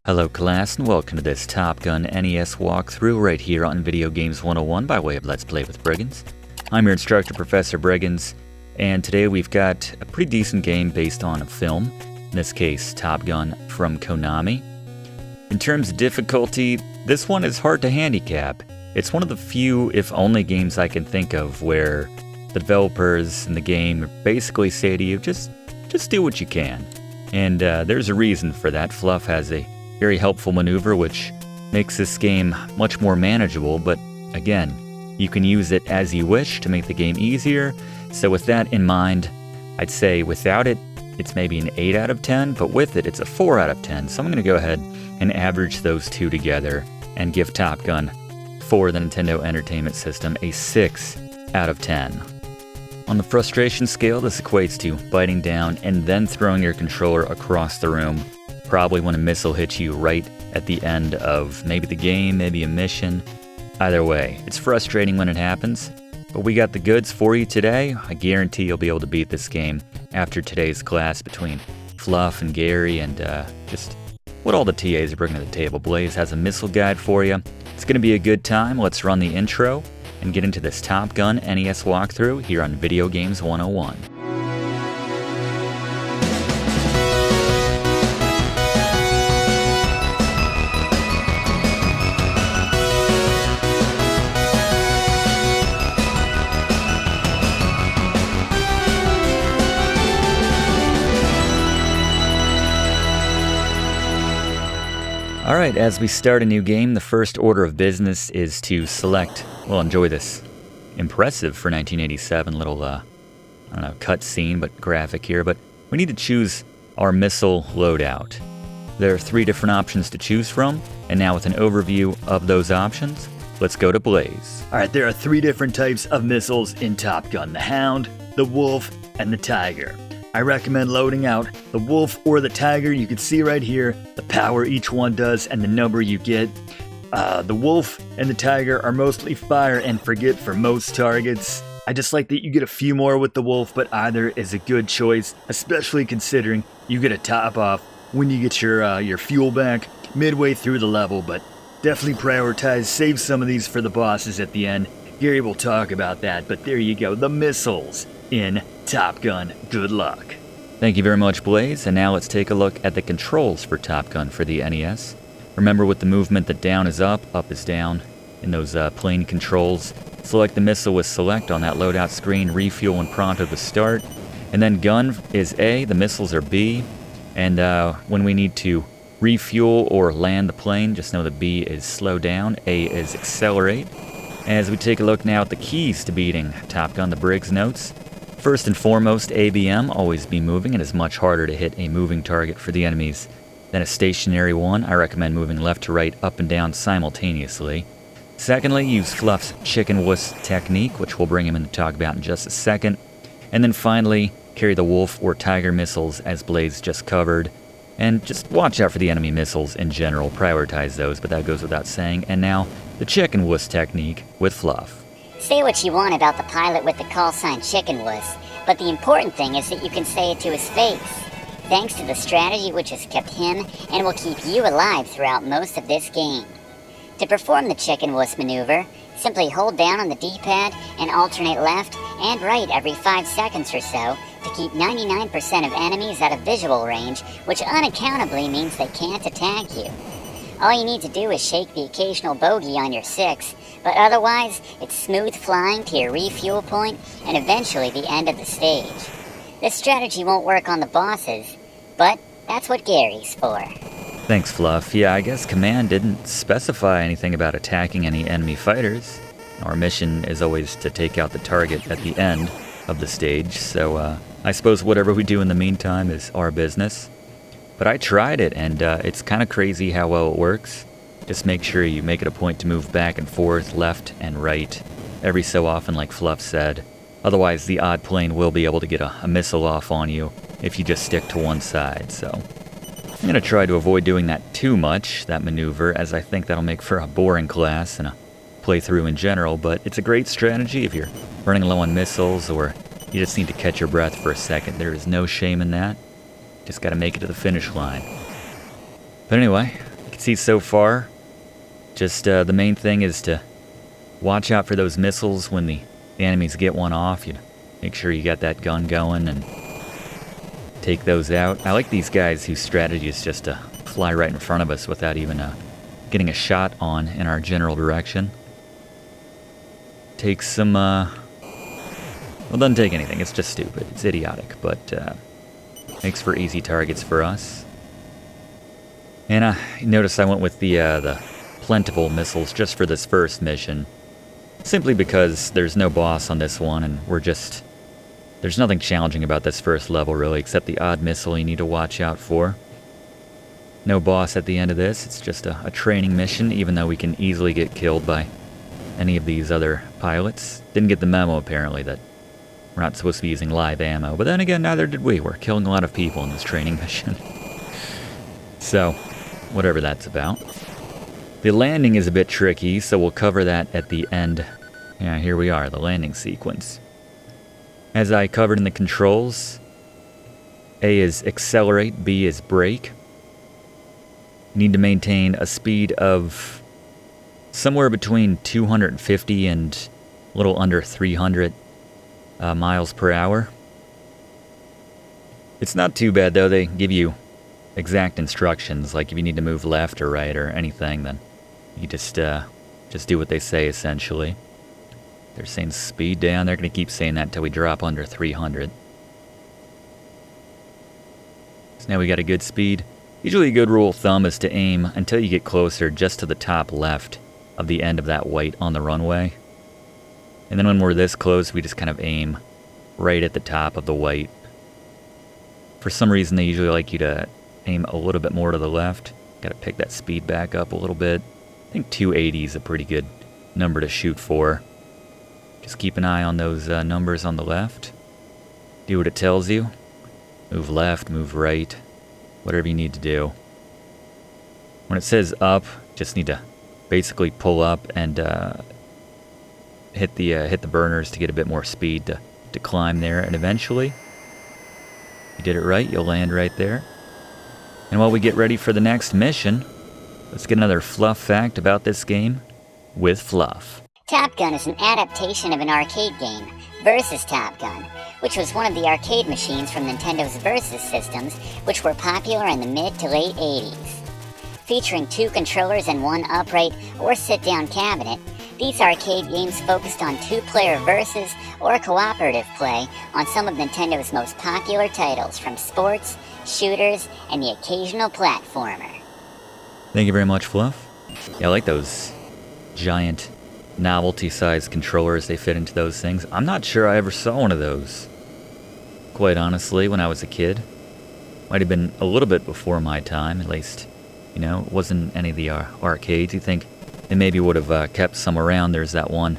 Hello class and welcome to this Top Gun NES walkthrough right here on Video Games 101 by way of Let's Play with Briggins. I'm your instructor, Professor Briggins, and today we've got a pretty decent game based on a film, in this case Top Gun from Konami. In terms of difficulty, this one is hard to handicap. It's one of the few, if only, games I can think of where the developers in the game basically say to you, just do what you can. And there's a reason for that. Fluff has a very helpful maneuver which makes this game much more manageable, but again, you can use it as you wish to make the game easier. So with that in mind, I'd say without it, it's maybe an 8 out of 10, but with it, it's a 4 out of 10. So I'm going to go ahead and average those two together and give Top Gun for the Nintendo Entertainment System a 6 out of 10. On the frustration scale, this equates to biting down and then throwing your controller across the room, probably when a missile hits you right at the end of maybe the game, maybe a mission. Either way, it's frustrating when it happens, but we got the goods for you today. I guarantee you'll be able to beat this game after today's class between Fluff and Gary and just what all the TAs are bringing to the table. Blaze has a missile guide for you. It's going to be a good time. Let's run the intro and get into this Top Gun NES walkthrough here on Video Games 101. Alright, as we start a new game, the first order of business is to select, well, enjoy this impressive for 1987 little, I don't know, cut scene, but graphic here, but we need to choose our missile loadout. There are 3 different options to choose from, and now with an overview of those options, let's go to Blaze. Alright, there are 3 different types of missiles in Top Gun: the Hound, the Wolf, and the Tiger. I recommend loading out the Wolf or the Tiger. You can see right here the power each one does and the number you get. The Wolf and the Tiger are mostly fire and forget for most targets. I just like that you get a few more with the Wolf, but either is a good choice, especially considering you get a top off when you get your fuel back midway through the level. But definitely prioritize, save some of these for the bosses at the end. Gary will talk about that, but there you go, the missiles in Top Gun. Good luck. Thank you very much, Blaze, and now let's take a look at the controls for Top Gun for the NES. Remember with the movement that down is up is down in those plane controls. Select the missile with select on that loadout screen, refuel when prompted with start, and then gun is A, the missiles are B, and when we need to refuel or land the plane, just know that B is slow down, A is accelerate. As we take a look now at the keys to beating Top Gun, the Briggs notes. First and foremost, ABM, always be moving. It is much harder to hit a moving target for the enemies than a stationary one. I recommend moving left to right, up and down simultaneously. Secondly, use Fluff's Chicken-Wuss technique, which we'll bring him in to talk about in just a second. And then finally, carry the Wolf or Tiger missiles as Blaze just covered. And just watch out for the enemy missiles in general, prioritize those, but that goes without saying. And now, the Chicken-Wuss technique with Fluff. Say what you want about the pilot with the call sign Chicken-Wuss, but the important thing is that you can say it to his face, thanks to the strategy which has kept him and will keep you alive throughout most of this game. To perform the Chicken-Wuss maneuver, simply hold down on the D-pad and alternate left and right every 5 seconds or so to keep 99% of enemies out of visual range, which unaccountably means they can't attack you. All you need to do is shake the occasional bogey on your 6, but otherwise, it's smooth flying to your refuel point and eventually the end of the stage. This strategy won't work on the bosses, but that's what Gary's for. Thanks, Fluff. Yeah, I guess Command didn't specify anything about attacking any enemy fighters. Our mission is always to take out the target at the end of the stage, so I suppose whatever we do in the meantime is our business. But I tried it, and it's kind of crazy how well it works. Just make sure you make it a point to move back and forth, left and right, every so often like Fluff said. Otherwise, the odd plane will be able to get a missile off on you if you just stick to one side, so I'm going to try to avoid doing that too much, that maneuver, as I think that'll make for a boring class and a playthrough in general, but it's a great strategy if you're running low on missiles or you just need to catch your breath for a second. There is no shame in that. Just got to make it to the finish line. But anyway, can see so far, just the main thing is to watch out for those missiles when the enemies get one off. You make sure you got that gun going and take those out. I like these guys whose strategy is just to fly right in front of us without even getting a shot on in our general direction. Takes some, well, doesn't take anything. It's just stupid. It's idiotic, but makes for easy targets for us. And notice I went with the plentiful missiles just for this first mission, simply because there's no boss on this one, and there's nothing challenging about this first level really, except the odd missile you need to watch out for. No boss at the end of this. It's just a training mission, even though we can easily get killed by any of these other pilots. Didn't get the memo, apparently, that we're not supposed to be using live ammo. But then again, neither did we. We're killing a lot of people in this training mission. So, whatever that's about. The landing is a bit tricky, so we'll cover that at the end. Yeah, here we are, the landing sequence. As I covered in the controls, A is accelerate, B is brake. You need to maintain a speed of somewhere between 250 and a little under 300 miles per hour. It's not too bad though. They give you exact instructions, like if you need to move left or right or anything, then you just do what they say essentially. They're saying speed down. They're going to keep saying that until we drop under 300. So now we got a good speed. Usually a good rule of thumb is to aim until you get closer just to the top left of the end of that white on the runway. And then when we're this close, we just kind of aim right at the top of the white. For some reason, they usually like you to aim a little bit more to the left. Got to pick that speed back up a little bit. I think 280 is a pretty good number to shoot for. Just keep an eye on those numbers on the left. Do what it tells you. Move left, move right, whatever you need to do. When it says up, just need to basically pull up and hit the burners to get a bit more speed to climb there, and eventually, if you did it right, you'll land right there. And while we get ready for the next mission, let's get another Fluff fact about this game with Fluff. Top Gun is an adaptation of an arcade game, Versus Top Gun, which was one of the arcade machines from Nintendo's Versus systems, which were popular in the mid to late 80s. Featuring 2 controllers and 1 upright or sit-down cabinet, these arcade games focused on 2-player versus or cooperative play on some of Nintendo's most popular titles, from sports, shooters, and the occasional platformer. Thank you very much, Fluff. Yeah, I like those giant novelty-sized controllers. They fit into those things. I'm not sure I ever saw one of those, quite honestly, when I was a kid. Might have been a little bit before my time, at least. You know, it wasn't any of the arcades. You think they maybe would have kept some around. There's that one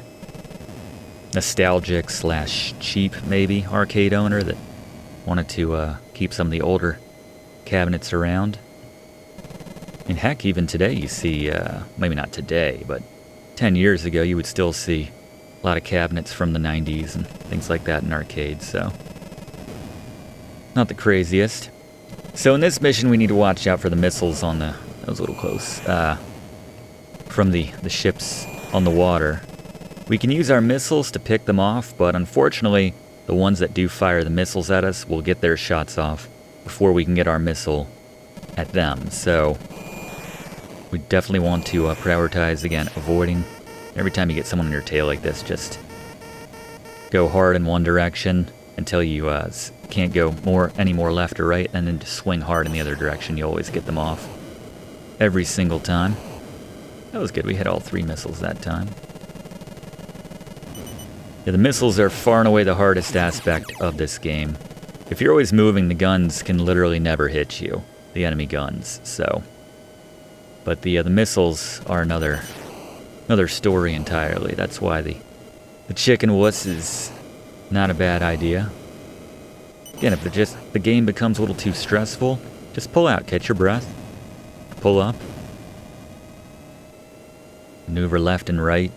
nostalgic / cheap, maybe, arcade owner that wanted to keep some of the older cabinets around. And heck, even today you see, maybe not today, but 10 years ago you would still see a lot of cabinets from the 90s and things like that in arcades, so not the craziest. So in this mission we need to watch out for the missiles on the... That was a little close. From the ships on the water. We can use our missiles to pick them off, but unfortunately the ones that do fire the missiles at us will get their shots off before we can get our missile at them. So we definitely want to prioritize, again, avoiding. Every time you get someone on your tail like this, just go hard in one direction until you can't go any more left or right, and then just swing hard in the other direction. You always get them off every single time. That was good. We hit all 3 missiles that time. Yeah, the missiles are far and away the hardest aspect of this game. If you're always moving, the guns can literally never hit you, the enemy guns. So, but the missiles are another story entirely. That's why the Chicken-Wuss is not a bad idea. Again, if the game becomes a little too stressful, just pull out, catch your breath, pull up, maneuver left and right.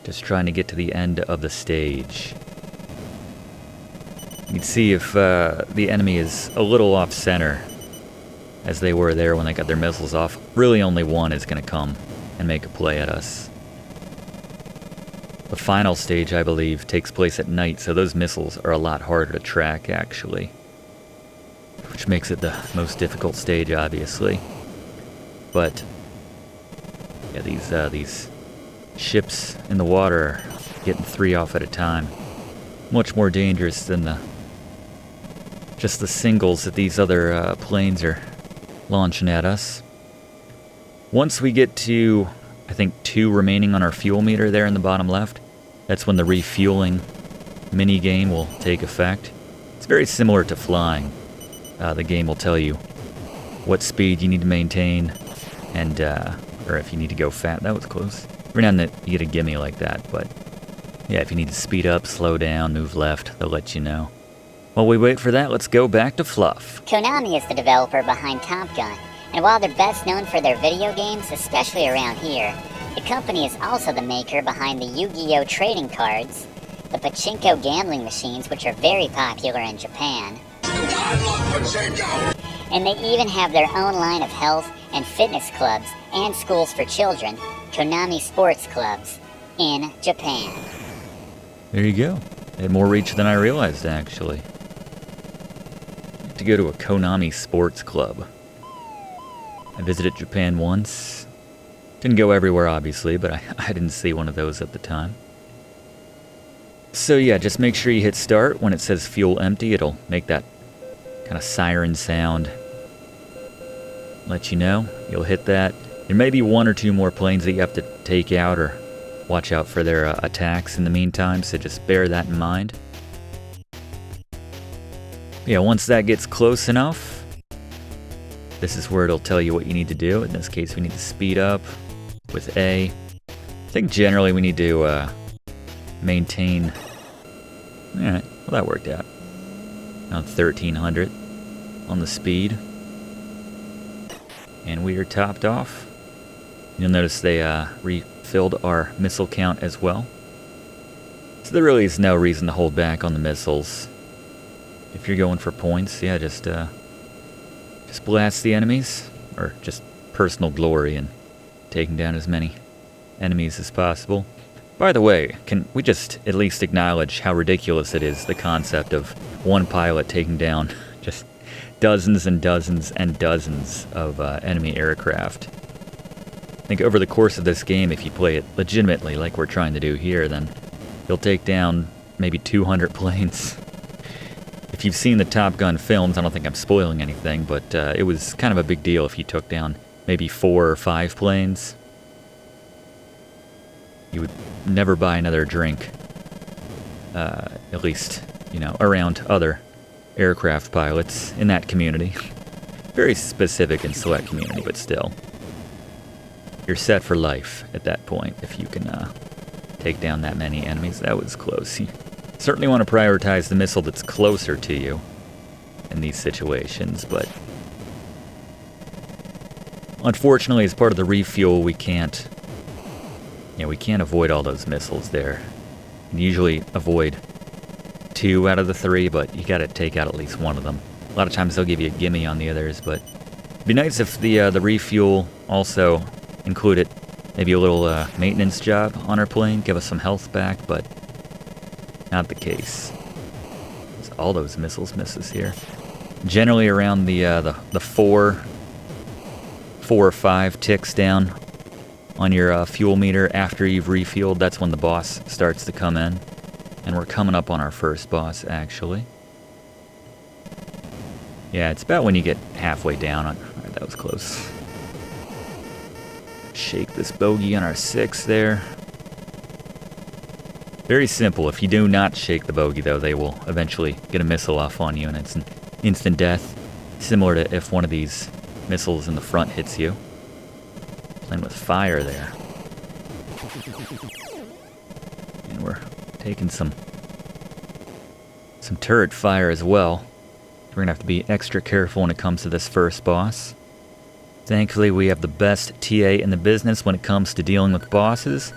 Just trying to get to the end of the stage. You'd see if the enemy is a little off center, as they were there when they got their missiles off. Really only one is going to come and make a play at us. The final stage, I believe, takes place at night, so those missiles are a lot harder to track, actually. Which makes it the most difficult stage, obviously. But, yeah, these ships in the water are getting 3 off at a time. Much more dangerous than just the singles that these other planes are launching at us. Once we get to, I think, 2 remaining on our fuel meter there in the bottom left, that's when the refueling mini game will take effect. It's very similar to flying. The game will tell you what speed you need to maintain, and or if you need to go fast. That was close. Every now and then you get a gimme like that, but yeah, if you need to speed up, slow down, move left, they'll let you know. While we wait for that, let's go back to Fluff. Konami is the developer behind Top Gun, and while they're best known for their video games, especially around here, the company is also the maker behind the Yu-Gi-Oh! Trading cards, the pachinko gambling machines, which are very popular in Japan, and they even have their own line of health and fitness clubs and schools for children, Konami Sports Clubs, in Japan. There you go. They had more reach than I realized, actually. To go to a Konami Sports Club. I visited Japan once. Didn't go everywhere, obviously, but I didn't see one of those at the time. So yeah, just make sure you hit start. When it says fuel empty, it'll make that kind of siren sound. Let you know. You'll hit that. There may be 1 or 2 more planes that you have to take out or watch out for their attacks in the meantime, so just bear that in mind. Yeah, once that gets close enough, this is where it'll tell you what you need to do. In this case, we need to speed up with A. I think generally we need to maintain... Alright, well that worked out. Around 1300 on the speed. And we are topped off. You'll notice they refilled our missile count as well. So there really is no reason to hold back on the missiles. If you're going for points, yeah, just blast the enemies, or just personal glory in taking down as many enemies as possible. By the way, can we just at least acknowledge how ridiculous it is, the concept of one pilot taking down just dozens and dozens and dozens of enemy aircraft. I think over the course of this game, if you play it legitimately like we're trying to do here, then you'll take down maybe 200 planes. If you've seen the Top Gun films, I don't think I'm spoiling anything, but it was kind of a big deal if you took down maybe 4 or 5 planes. You would never buy another drink, at least, you know, around other aircraft pilots in that community. Very specific and select community, but still. You're set for life at that point if you can take down that many enemies. That was close. You certainly want to prioritize the missile that's closer to you in these situations, but unfortunately, as part of the refuel, we can't avoid all those missiles there. You usually avoid 2 out of the 3, but you gotta take out at least one of them. A lot of times they'll give you a gimme on the others, but it'd be nice if the refuel also included maybe a little maintenance job on our plane, give us some health back, but not the case. All those missiles misses here. Generally around the 4 or 5 ticks down on your fuel meter after you've refueled, that's when the boss starts to come in. And we're coming up on our first boss, actually. Yeah, it's about when you get halfway down. Alright, that was close. Shake this bogey on our 6 there. Very simple. If you do not shake the bogey, though, they will eventually get a missile off on you, and it's an instant death. Similar to if one of these missiles in the front hits you. Playing with fire there. And we're taking some turret fire as well. We're gonna have to be extra careful when it comes to this first boss. Thankfully, we have the best TA in the business when it comes to dealing with bosses.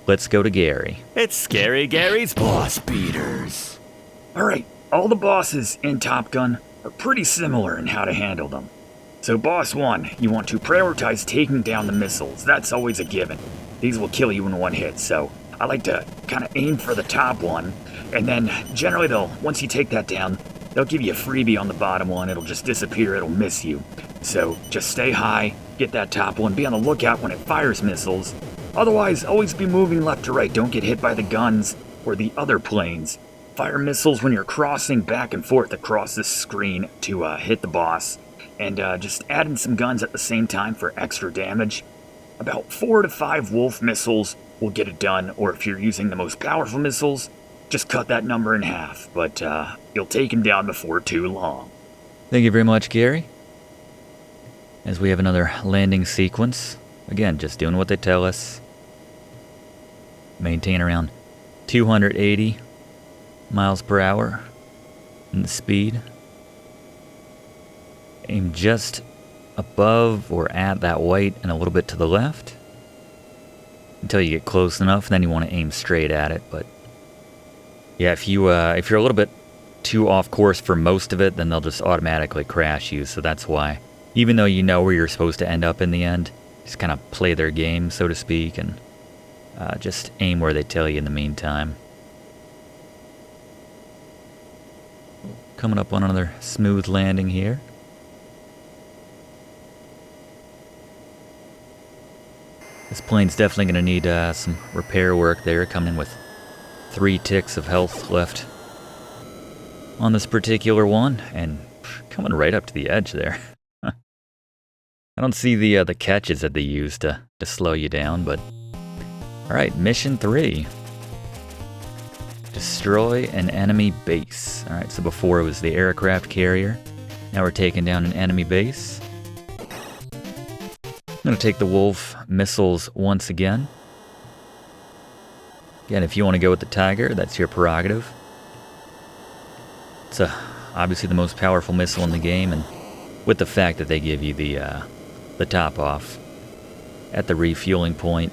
Let's go to Gary. It's Scary Gary's Boss Beaters. Alright, all the bosses in Top Gun are pretty similar in how to handle them. So boss 1, you want to prioritize taking down the missiles. That's always a given. These will kill you in one hit, so I like to kind of aim for the top one, and then generally once you take that down, they'll give you a freebie on the bottom one. It'll just disappear, it'll miss you. So just stay high, get that top one, be on the lookout when it fires missiles. Otherwise, always be moving left to right. Don't get hit by the guns or the other planes. Fire missiles when you're crossing back and forth across the screen to hit the boss. And just add in some guns at the same time for extra damage. About 4 to 5 wolf missiles will get it done, or if you're using the most powerful missiles, just cut that number in half, but you'll take him down before too long. Thank you very much, Gary. As we have another landing sequence. Again, just doing what they tell us. Maintain around 280 miles per hour in the speed. Aim just above or at that white and a little bit to the left until you get close enough. Then you want to aim straight at it. But yeah, if you're a little bit too off course for most of it, then they'll just automatically crash you. So that's why, even though you know where you're supposed to end up in the end, just kind of play their game, so to speak, and just aim where they tell you in the meantime. Coming up on another smooth landing here. This plane's definitely going to need some repair work there, coming in with 3 ticks of health left on this particular one, and coming right up to the edge there. I don't see the catches that they use to slow you down, but alright, mission 3. Destroy an enemy base. Alright, so before it was the aircraft carrier, now we're taking down an enemy base. I'm going to take the wolf missiles once again. Again, if you want to go with the Tiger, that's your prerogative. It's obviously the most powerful missile in the game, and with the fact that they give you the top off at the refueling point,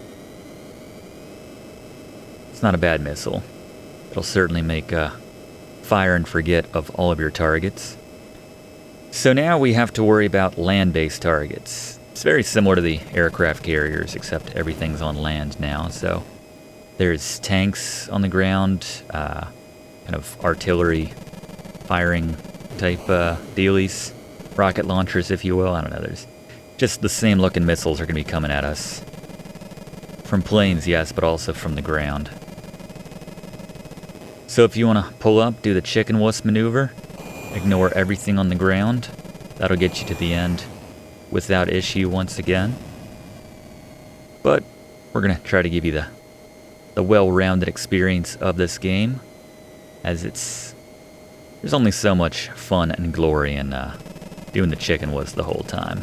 it's not a bad missile. It'll certainly make fire and forget of all of your targets. So now we have to worry about land-based targets. It's very similar to the aircraft carriers, except everything's on land now. So there's tanks on the ground, kind of artillery firing type dealies, rocket launchers, if you will. I don't know. There's just the same looking missiles are going to be coming at us from planes, yes, but also from the ground. So if you want to pull up, do the Chicken-Wuss maneuver, ignore everything on the ground. That'll get you to the end without issue once again. But we're going to try to give you the well-rounded experience of this game, as there's only so much fun and glory in doing the Chicken-Wuss the whole time.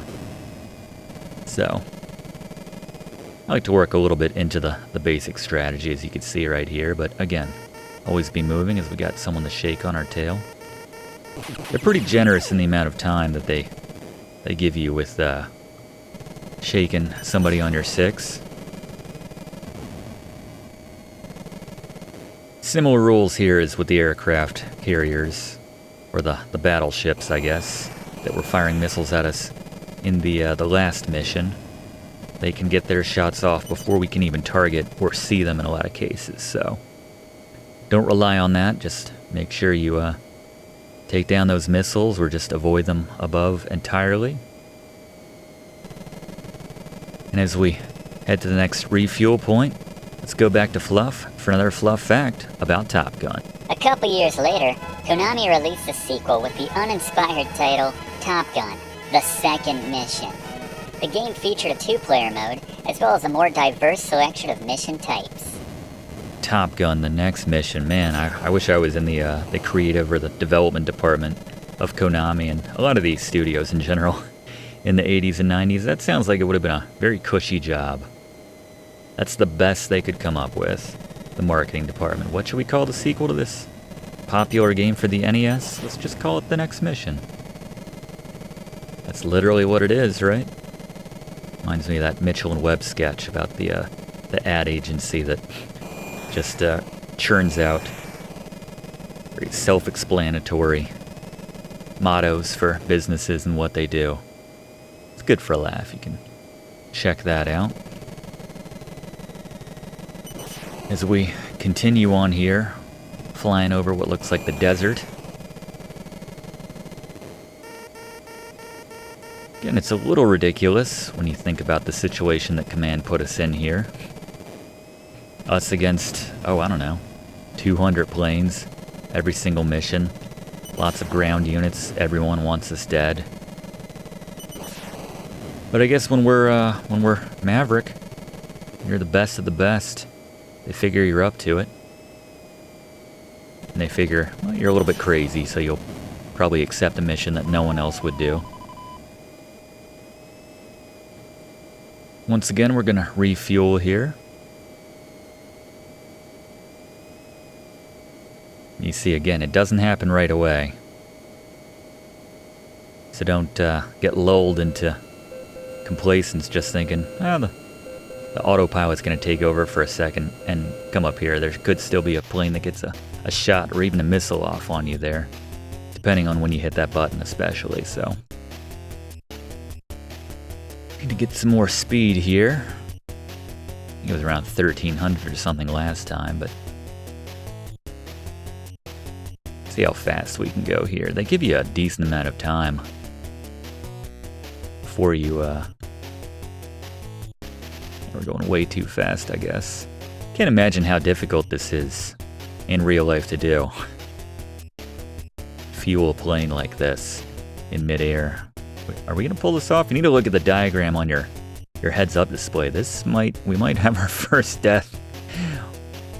So I like to work a little bit into the basic strategy, as you can see right here, but again, always be moving as we got someone to shake on our tail. They're pretty generous in the amount of time that they give you with shaking somebody on your 6. Similar rules here as with the aircraft carriers, or the battleships, I guess, that were firing missiles at us in the last mission. They can get their shots off before we can even target or see them in a lot of cases, so don't rely on that. Just make sure you take down those missiles or just avoid them above entirely. And as we head to the next refuel point, let's go back to Fluff for another Fluff fact about Top Gun. A couple years later, Konami released a sequel with the uninspired title Top Gun: The Second Mission. The game featured a 2-player mode, as well as a more diverse selection of mission types. Top Gun, the next mission. Man, I wish I was in the creative or the development department of Konami and a lot of these studios in general in the 80s and 90s. That sounds like it would have been a very cushy job. That's the best they could come up with, the marketing department. What should we call the sequel to this popular game for the NES? Let's just call it The Next Mission. That's literally what it is, right? Reminds me of that Mitchell and Webb sketch about the ad agency that just churns out Very self-explanatory mottos for businesses and what they do. It's good for a laugh. You can check that out. As we continue on here, flying over what looks like the desert. Again, it's a little ridiculous when you think about the situation that Command put us in here. Us against, I don't know, 200 planes, every single mission, lots of ground units, everyone wants us dead. But I guess when we're Maverick, you're the best of the best. They figure you're up to it. And they figure, well, you're a little bit crazy, so you'll probably accept a mission that no one else would do. Once again, we're gonna refuel here. You see, again, it doesn't happen right away. So don't get lulled into complacence just thinking, the autopilot's going to take over for a second and come up here. There could still be a plane that gets a shot or even a missile off on you there, depending on when you hit that button especially, so. Need to get some more speed here. I think it was around 1300 or something last time, but see how fast we can go here. They give you a decent amount of time before you, we're going way too fast, I guess. Can't imagine how difficult this is in real life to do. Fuel a plane like this in midair. Are we gonna pull this off? You need to look at the diagram on your heads-up display. We might have our first death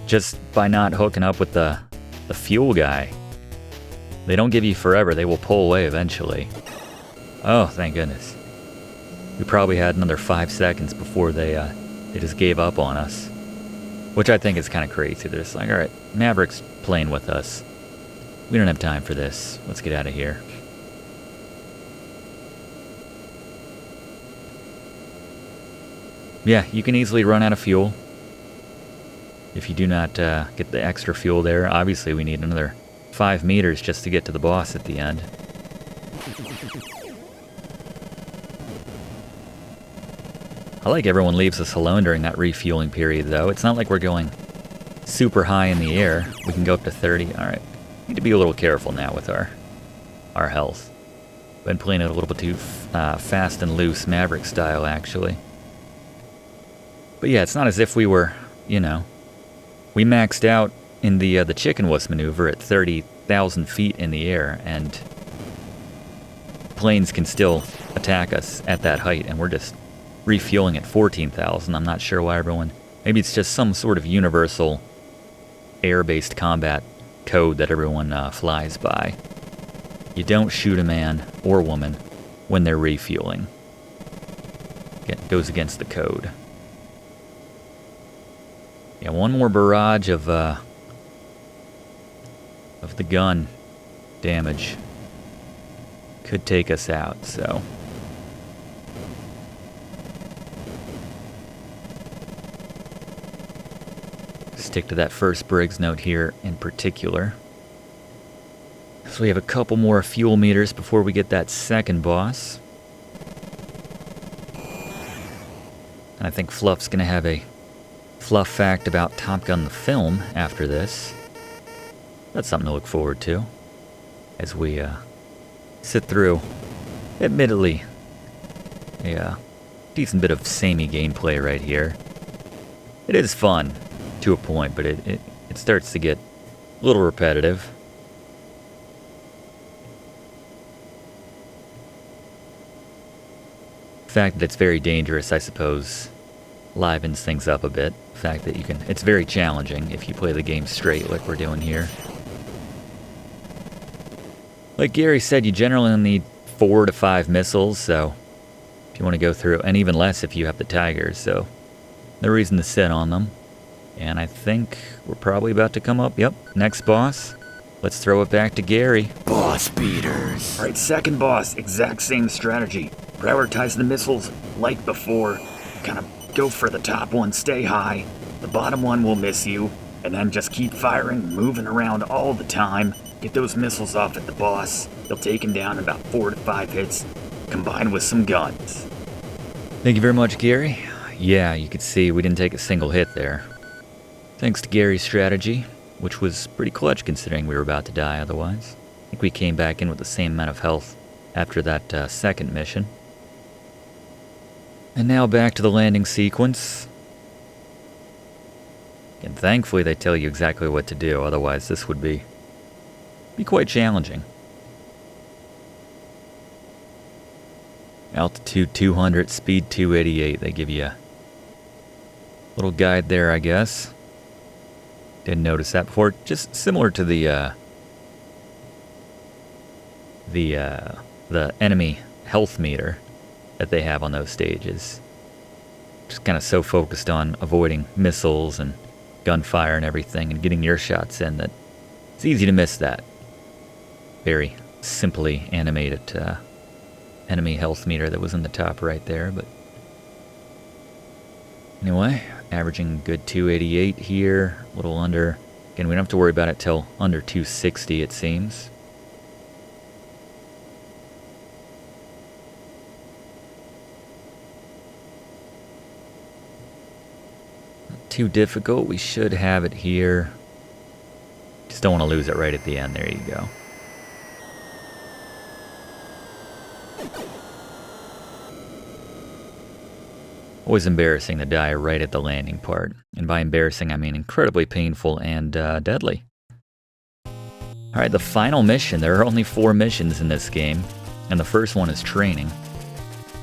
just by not hooking up with the fuel guy. They don't give you forever. They will pull away eventually. Oh, thank goodness. We probably had another 5 seconds before they just gave up on us. Which I think is kind of crazy. They're just like, alright, Maverick's playing with us. We don't have time for this. Let's get out of here. Yeah, you can easily run out of fuel if you do not get the extra fuel there. Obviously, we need another 5 meters just to get to the boss at the end. I like everyone leaves us alone during that refueling period, though. It's not like we're going super high in the air. We can go up to 30. Alright, need to be a little careful now with our health. Been playing it a little bit too fast and loose, Maverick style, actually. But yeah, it's not as if we were, we maxed out in the Chicken-Wuss maneuver at 30,000 feet in the air, and planes can still attack us at that height, and we're just refueling at 14,000. I'm not sure why everyone... Maybe it's just some sort of universal air-based combat code that everyone flies by. You don't shoot a man or woman when they're refueling. It goes against the code. Yeah, one more barrage of the gun damage could take us out, so... Stick to that first Briggs note here in particular. So we have a couple more fuel meters before we get that second boss. And I think Fluff's gonna have a Fluff fact about Top Gun the film after this. That's something to look forward to as we sit through, admittedly, a decent bit of samey gameplay right here. It is fun to a point, but it starts to get a little repetitive. The fact that it's very dangerous, I suppose, livens things up a bit. The fact that it's very challenging if you play the game straight like we're doing here. Like Gary said, you generally only need 4 to 5 missiles, so if you want to go through, and even less if you have the Tigers, so no reason to sit on them. And I think we're probably about to come up. Yep, next boss. Let's throw it back to Gary. Boss beaters. Alright, second boss, exact same strategy. Prioritize the missiles like before. Kind of go for the top one, stay high. The bottom one will miss you, and then just keep firing, moving around all the time. Get those missiles off at the boss. They'll take him down in about 4 to 5 hits, combined with some guns. Thank you very much, Gary. Yeah, you could see we didn't take a single hit there. Thanks to Gary's strategy, which was pretty clutch considering we were about to die otherwise. I think we came back in with the same amount of health after that second mission. And now back to the landing sequence. And thankfully they tell you exactly what to do, otherwise this would be quite challenging. Altitude 200, speed 288, they give you a little guide there, I guess. Didn't notice that before. Just similar to the enemy health meter that they have on those stages. Just kind of so focused on avoiding missiles and gunfire and everything and getting your shots in that it's easy to miss that. Very simply animated enemy health meter that was in the top right there, but anyway, averaging good 288 here, a little under. Again, we don't have to worry about it till under 260 it seems. Not too difficult, we should have it here. Just don't want to lose it right at the end, there you go. Always embarrassing to die right at the landing part. And by embarrassing, I mean incredibly painful and deadly. Alright, the final mission. There are only 4 missions in this game. And the first one is training.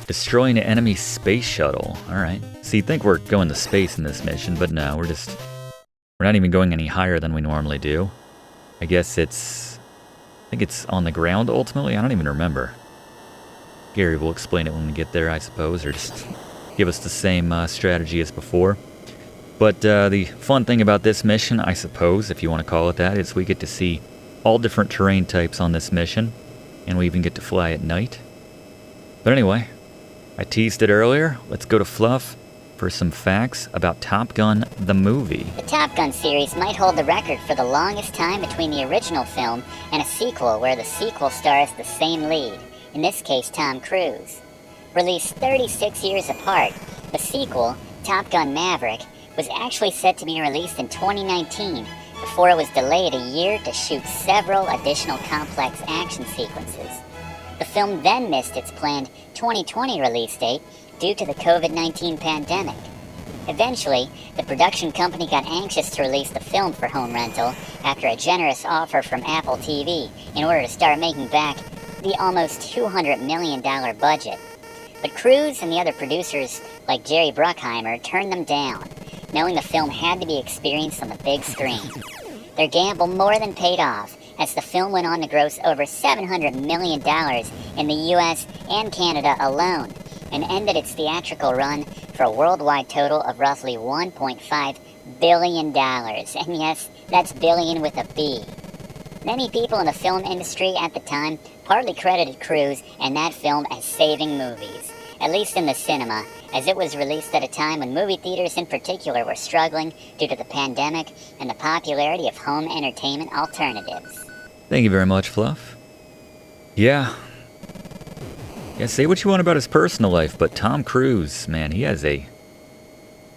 Destroying an enemy space shuttle. Alright. So you think we're going to space in this mission, but no, we're not even going any higher than we normally do. I guess I think it's on the ground ultimately? I don't even remember. Gary will explain it when we get there, I suppose, or just give us the same strategy as before. But the fun thing about this mission, I suppose, if you want to call it that, is we get to see all different terrain types on this mission, and we even get to fly at night. But anyway, I teased it earlier. Let's go to Fluff for some facts about Top Gun the movie. The Top Gun series might hold the record for the longest time between the original film and a sequel where the sequel stars the same lead, in this case Tom Cruise. Released 36 years apart, the sequel, Top Gun Maverick, was actually set to be released in 2019 before it was delayed a year to shoot several additional complex action sequences. The film then missed its planned 2020 release date due to the COVID-19 pandemic. Eventually, the production company got anxious to release the film for home rental after a generous offer from Apple TV in order to start making back the almost $200 million budget. But Cruise and the other producers, like Jerry Bruckheimer, turned them down, knowing the film had to be experienced on the big screen. Their gamble more than paid off, as the film went on to gross over $700 million in the US and Canada alone, and ended its theatrical run for a worldwide total of roughly $1.5 billion. And yes, that's billion with a B. Many people in the film industry at the time partly credited Cruise and that film as saving movies, at least in the cinema, as it was released at a time when movie theaters in particular were struggling due to the pandemic and the popularity of home entertainment alternatives. Thank you very much, Fluff. Yeah, say what you want about his personal life, but Tom Cruise, man, he has a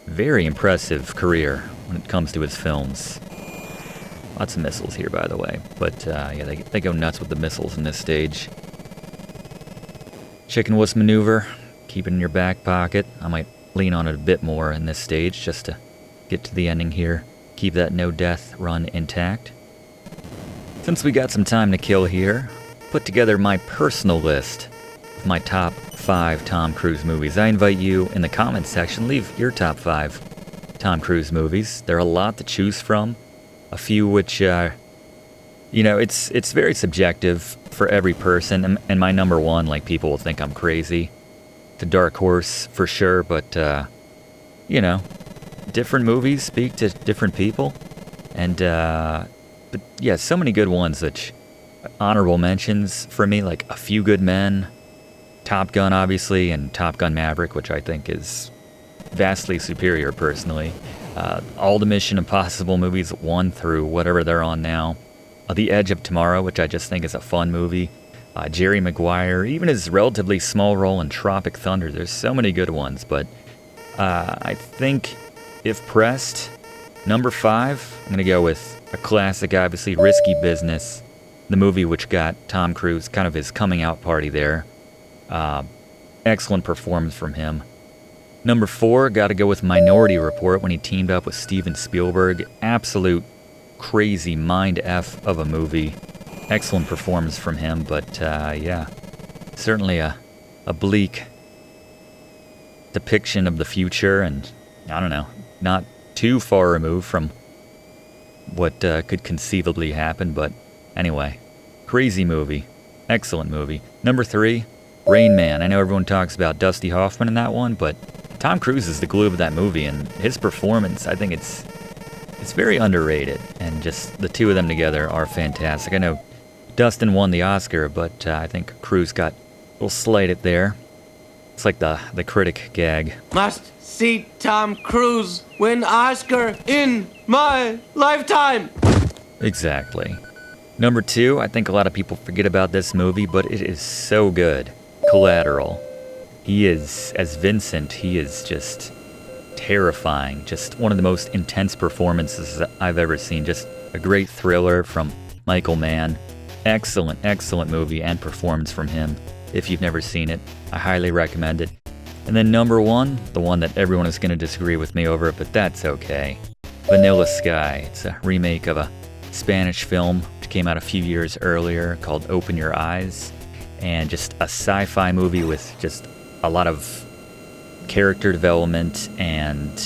very impressive career when it comes to his films. Lots of missiles here, by the way. But, yeah, they go nuts with the missiles in this stage. Chicken-Wuss maneuver. Keep it in your back pocket. I might lean on it a bit more in this stage just to get to the ending here. Keep that no-death run intact. Since we got some time to kill here, put together my personal list of my top 5 Tom Cruise movies. I invite you in the comments section, leave your top 5 Tom Cruise movies. There are a lot to choose from. A few which, it's very subjective for every person. And my number one, like, people will think I'm crazy. It's a dark horse for sure, but, different movies speak to different people. And, but yeah, so many good ones, which honorable mentions for me, like A Few Good Men, Top Gun, obviously, and Top Gun Maverick, which I think is vastly superior personally. All the Mission Impossible movies, 1 through whatever they're on now. The Edge of Tomorrow, which I just think is a fun movie. Jerry Maguire, even his relatively small role in Tropic Thunder. There's so many good ones, but I think if pressed, number 5, I'm going to go with a classic, obviously, Risky Business, the movie which got Tom Cruise, kind of his coming out party there. Excellent performance from him. Number 4, got to go with Minority Report when he teamed up with Steven Spielberg. Absolute crazy mind F of a movie. Excellent performance from him, but yeah, certainly a bleak depiction of the future, and I don't know, not too far removed from what could conceivably happen, but anyway, crazy movie. Excellent movie. Number 3, Rain Man. I know everyone talks about Dusty Hoffman in that one, but Tom Cruise is the glue of that movie, and his performance, I think it's very underrated, and just the two of them together are fantastic. I know Dustin won the Oscar, but I think Cruise got a little slighted there. It's like the critic gag. Must see Tom Cruise win Oscar in my lifetime. Exactly. Number 2, I think a lot of people forget about this movie, but it is so good. Collateral. He is, as Vincent, he is just terrifying. Just one of the most intense performances I've ever seen. Just a great thriller from Michael Mann. Excellent, excellent movie and performance from him. If you've never seen it, I highly recommend it. And then number 1, the one that everyone is going to disagree with me over, but that's okay. Vanilla Sky. It's a remake of a Spanish film which came out a few years earlier called Open Your Eyes. And just a sci-fi movie with just a lot of character development and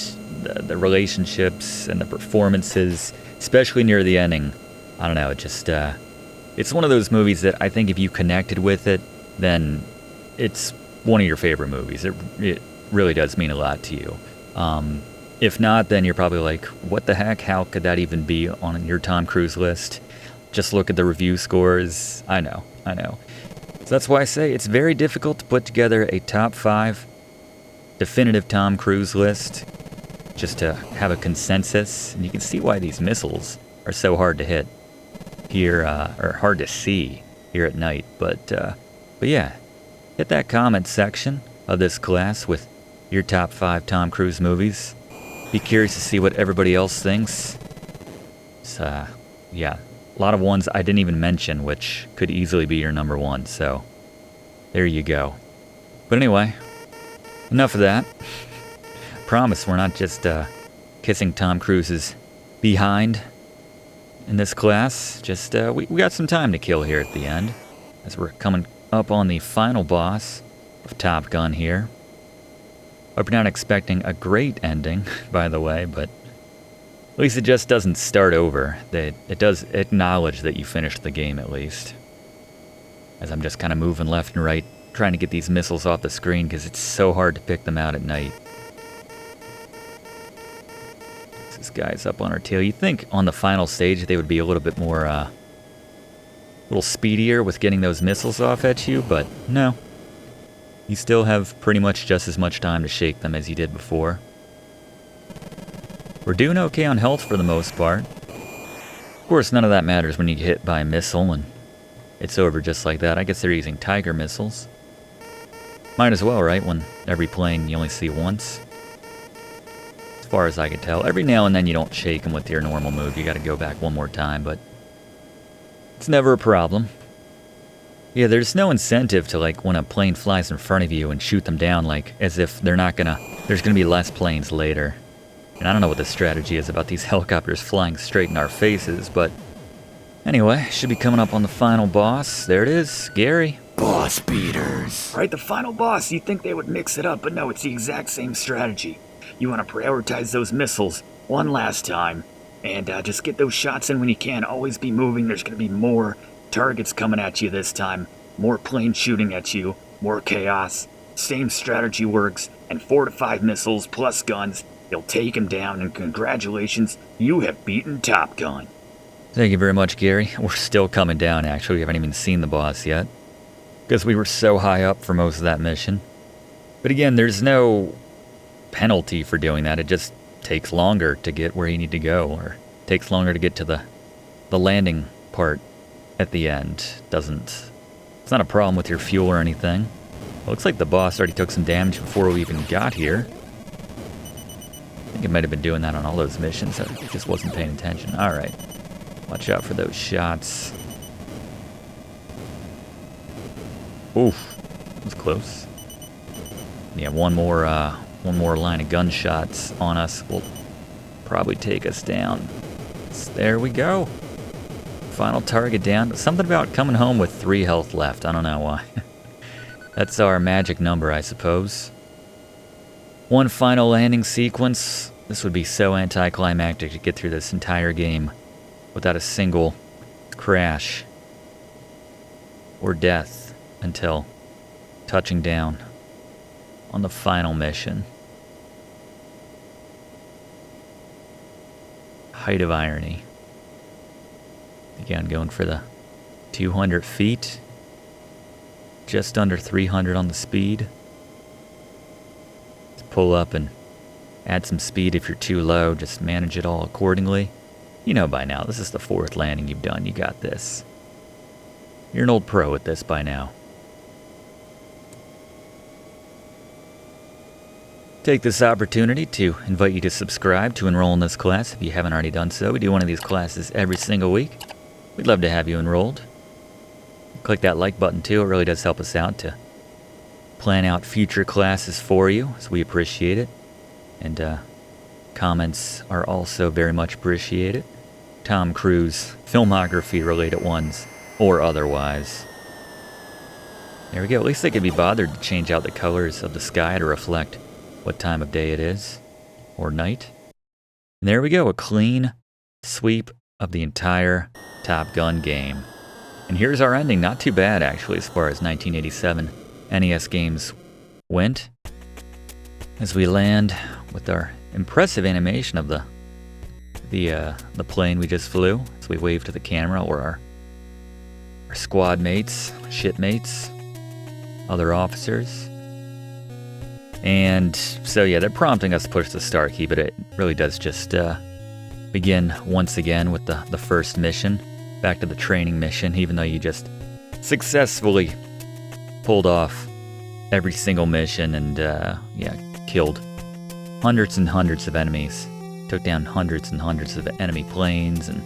the relationships and the performances, especially near the ending. I don't know, it just, it's one of those movies that I think if you connected with it, then it's one of your favorite movies. It really does mean a lot to you. If not, then you're probably like, what the heck? How could that even be on your Tom Cruise list? Just look at the review scores. I know. So that's why I say it's very difficult to put together a top 5 definitive Tom Cruise list just to have a consensus. And you can see why these missiles are so hard to hit here, or hard to see here at night. But yeah, hit that comment section of this class with your top 5 Tom Cruise movies. Be curious to see what everybody else thinks. So, yeah, a lot of ones I didn't even mention, which could easily be your number 1. So, there you go. But anyway, enough of that. Promise we're not just kissing Tom Cruise's behind in this class. Just we got some time to kill here at the end, as we're coming up on the final boss of Top Gun here. Hope you're not expecting a great ending, by the way, but at least it just doesn't start over. It does acknowledge that you finished the game, at least. As I'm just kind of moving left and right, trying to get these missiles off the screen, because it's so hard to pick them out at night. This guy's up on our tail. You'd think on the final stage they would be a little bit more, a little speedier with getting those missiles off at you, but no. You still have pretty much just as much time to shake them as you did before. We're doing okay on health for the most part. Of course, none of that matters when you get hit by a missile and it's over just like that. I guess they're using Tiger missiles. Might as well, right? When every plane you only see once. As far as I can tell. Every now and then you don't shake them with your normal move. You gotta go back one more time, but it's never a problem. Yeah, there's no incentive to, like, when a plane flies in front of you and shoot them down, like, as if there's gonna be less planes later. And I don't know what the strategy is about these helicopters flying straight in our faces, but anyway, should be coming up on the final boss. There it is, Gary. Boss beaters. Right, the final boss, you'd think they would mix it up, but no, it's the exact same strategy. You want to prioritize those missiles one last time, and just get those shots in when you can. Always be moving. There's going to be more targets coming at you this time. More planes shooting at you. More chaos. Same strategy works, and 4 to 5 missiles plus guns. You'll take him down, and congratulations, you have beaten Top Gun. Thank you very much, Gary. We're still coming down, actually. We haven't even seen the boss yet, because we were so high up for most of that mission. But again, there's no penalty for doing that. It just takes longer to get where you need to go, or takes longer to get to the landing part at the end doesn't... It's not a problem with your fuel or anything. Looks like the boss already took some damage before we even got here. I think it might have been doing that on all those missions. I just wasn't paying attention. Alright. Watch out for those shots. Oof. That was close. Yeah, one more line of gunshots on us will probably take us down. There we go. Final target down. Something about coming home with 3 health left. I don't know why. That's our magic number, I suppose. One final landing sequence. This would be so anticlimactic to get through this entire game without a single crash or death until touching down on the final mission. Height of irony. Again, going for the 200 feet. Just under 300 on the speed. Let's pull up and add some speed if you're too low. Just manage it all accordingly. You know by now, this is the 4th landing you've done. You got this. You're an old pro at this by now. Take this opportunity to invite you to subscribe to enroll in this class if you haven't already done so. We do one of these classes every single week. We'd love to have you enrolled. Click that like button too. It really does help us out to plan out future classes for you, so we appreciate it. And comments are also very much appreciated. Tom Cruise filmography related ones or otherwise. There we go. At least they could be bothered to change out the colors of the sky to reflect what time of day it is, or night. And there we go, a clean sweep of the entire Top Gun game. And here's our ending. Not too bad, actually, as far as 1987 NES games went. As we land with our impressive animation of the plane we just flew, as we wave to the camera, or our squad mates, shipmates, other officers. And so yeah, they're prompting us to push the start key, but it really does just begin once again with the first mission. Back to the training mission, even though you just successfully pulled off every single mission and yeah, killed hundreds and hundreds of enemies. Took down hundreds and hundreds of enemy planes and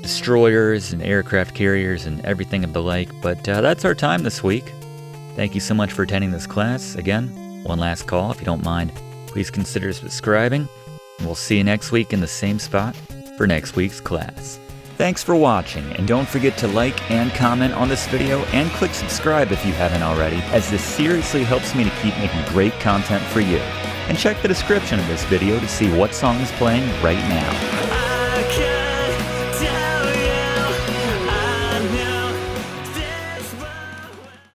destroyers and aircraft carriers and everything of the like. But that's our time this week. Thank you so much for attending this class. Again, one last call. If you don't mind, please consider subscribing. And we'll see you next week in the same spot for next week's class. Thanks for watching, and don't forget to like and comment on this video and click subscribe if you haven't already, as this seriously helps me to keep making great content for you. And check the description of this video to see what song is playing right now.